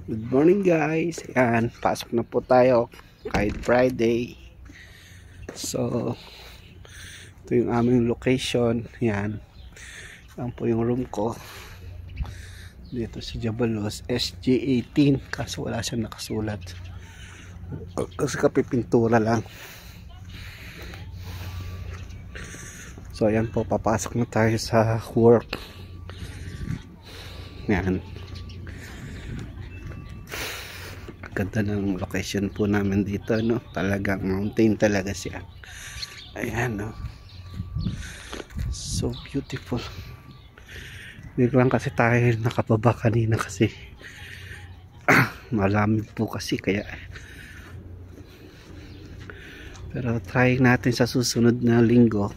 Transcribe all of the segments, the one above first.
Good morning guys. Ayan, pasok na po tayo kahit Friday. So, ito yung aming location. Ayan. Yan po yung room ko. Dito sa Jabalos, SG18. Kaso wala siyang nakasulat. Kasi kapipintura lang. So, ayan po. Papasok na tayo sa work. Ayan. Ganda ng location po namin dito, no? Talagang mountain talaga siya. Ayan, no? So beautiful. Biglang kasi tayo nakababa kanina kasi malamig po kasi kaya. Pero try natin sa susunod na linggo.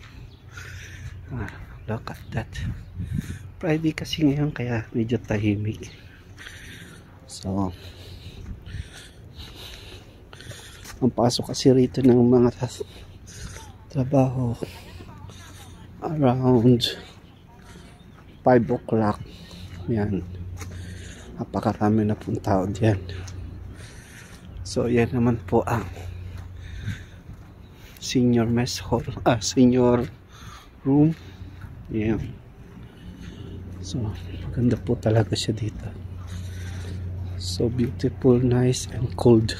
Look at that. Friday kasi ngayon kaya medyo tahimik. So ang pasok kasi rito ng mga trabaho around 5 o'clock. Yan, napakarami na pong tao dyan. So yan naman po ang senior mess hall, senior room. Yan. So maganda po talaga siya dito. So beautiful, nice and cold.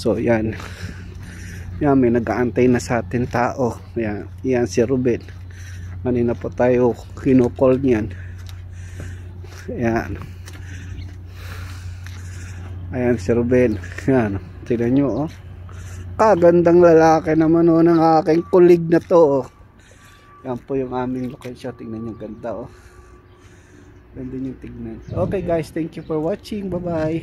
So yan. Yan, may nag-aantay na sa atin tao. Yan, yan si Ruben. Kanina po tayo kinukol niyan. Yan. Ayan si Ruben. Yan, tignan nyo, oh. Kagandang lalaki naman, oh, ng aking kulig na to, oh. Yan po yung aming location. Tignan nyo, ganda, oh. Ganda yung tignan. Okay guys, thank you for watching. Bye bye.